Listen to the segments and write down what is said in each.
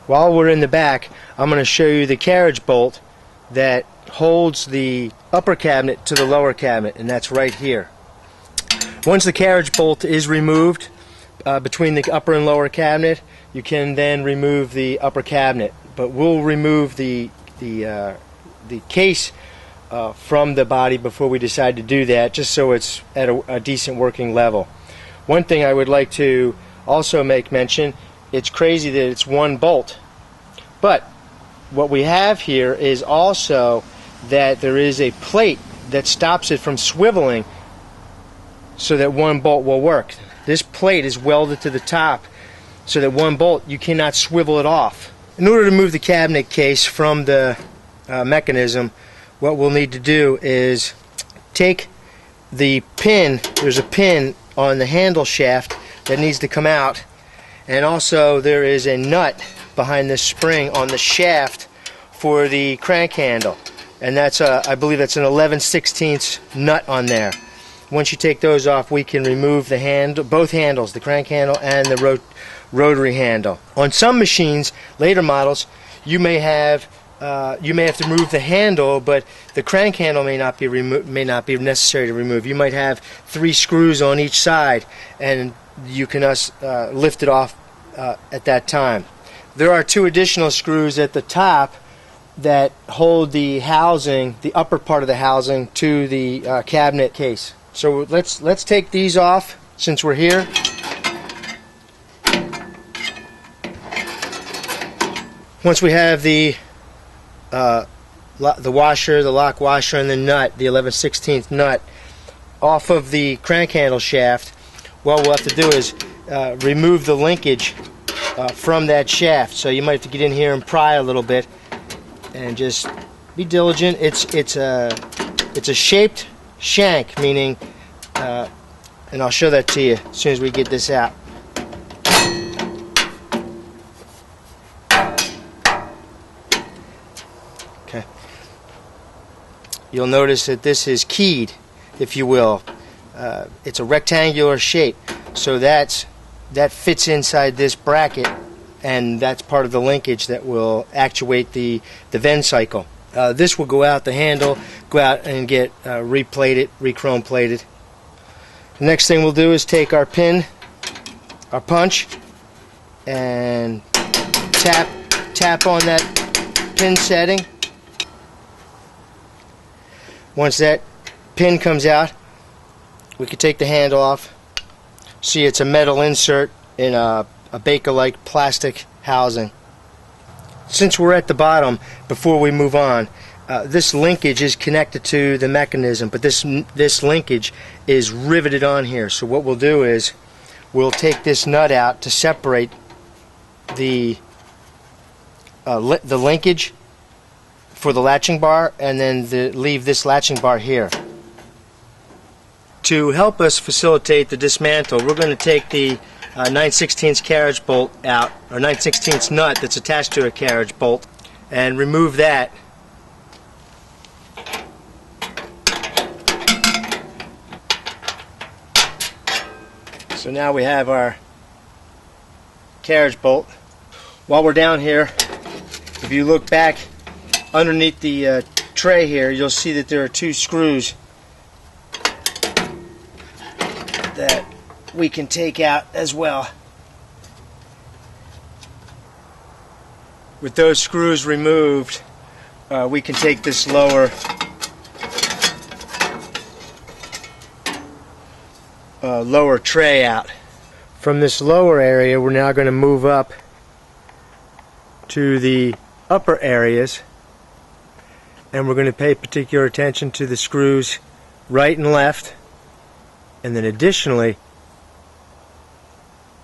While we're in the back, I'm going to show you the carriage bolt that holds the upper cabinet to the lower cabinet, and that's right here. Once the carriage bolt is removed between the upper and lower cabinet, you can then remove the upper cabinet. But we'll remove the case from the body before we decide to do that, just so it's at a decent working level. One thing I would like to also make mention, it's crazy that it's one bolt, but what we have here is also that there is a plate that stops it from swiveling so that one bolt will work. This plate is welded to the top so that one bolt, you cannot swivel it off. In order to move the cabinet case from the mechanism, what we'll need to do is take the pin. There's a pin on the handle shaft that needs to come out, and also there is a nut behind this spring on the shaft for the crank handle, and that's I believe that's an 11/16 nut on there. Once you take those off, we can remove the both handles, the crank handle and the rotary handle. On some machines, later models, you may have to remove the handle, but the crank handle may not be necessary to remove. You might have 3 screws on each side, and you can lift it off at that time. There are 2 additional screws at the top that hold the housing, the upper part of the housing, to the cabinet case. So let's take these off since we're here. Once we have the washer, the lock washer, and the nut, the 11/16 nut, off of the crank handle shaft, what we'll have to do is remove the linkage from that shaft. So you might have to get in here and pry a little bit, and just be diligent. It's a shaped shank, meaning, and I'll show that to you as soon as we get this out. Okay. You'll notice that this is keyed, if you will. It's a rectangular shape, so that fits inside this bracket, and that's part of the linkage that will actuate the vend cycle. This will go out, the handle, go out and get replated, re-chrome plated. The next thing we'll do is take our pin, our punch, and tap on that pin setting. Once that pin comes out, we can take the handle off. See, it's a metal insert in a Baker-like plastic housing. Since we're at the bottom, before we move on, this linkage is connected to the mechanism, but this linkage is riveted on here. So what we'll do is we'll take this nut out to separate the linkage for the latching bar, and then leave this latching bar here. To help us facilitate the dismantle, we're going to take the 9/16 carriage bolt out, or 9/16 nut that's attached to a carriage bolt, and remove that. So now we have our carriage bolt. While we're down here, if you look back underneath the tray here, you'll see that there are 2 screws that we can take out as well. With those screws removed, we can take this lower tray out. From this lower area, we're now going to move up to the upper areas, and we're going to pay particular attention to the screws right and left, and then additionally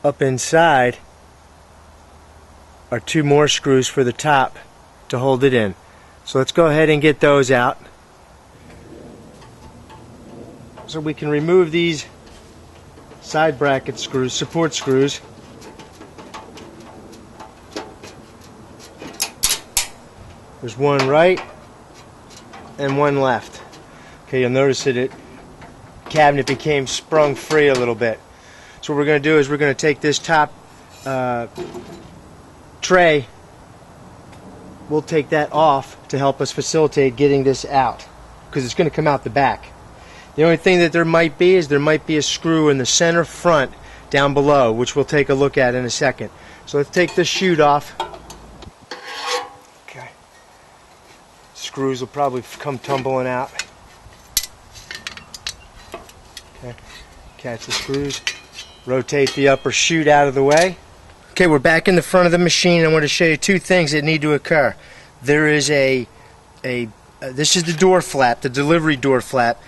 up inside are 2 more screws for the top to hold it in. So let's go ahead and get those out. So we can remove these side bracket screws, support screws. There's one right and one left. Okay, you'll notice that the cabinet became sprung free a little bit. So what we're going to do is we're going to take this top tray we'll take that off to help us facilitate getting this out, because it's going to come out the back. The only thing that there might be is a screw in the center front down below, which we'll take a look at in a second. So let's take this chute off. Okay. Screws will probably come tumbling out. Okay. Catch the screws. Rotate the upper chute out of the way. Okay, we're back in the front of the machine. I want to show you two things that need to occur. There is this is the door flap, the delivery door flap,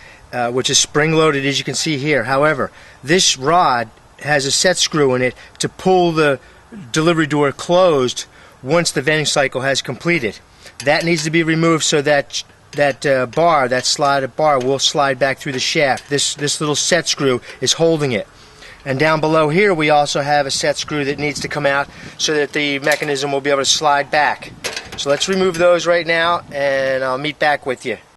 which is spring-loaded, as you can see here. However, this rod has a set screw in it to pull the delivery door closed once the vending cycle has completed. That needs to be removed so that that slotted bar will slide back through the shaft. This little set screw is holding it. And down below here we also have a set screw that needs to come out so that the mechanism will be able to slide back. So let's remove those right now, and I'll meet back with you.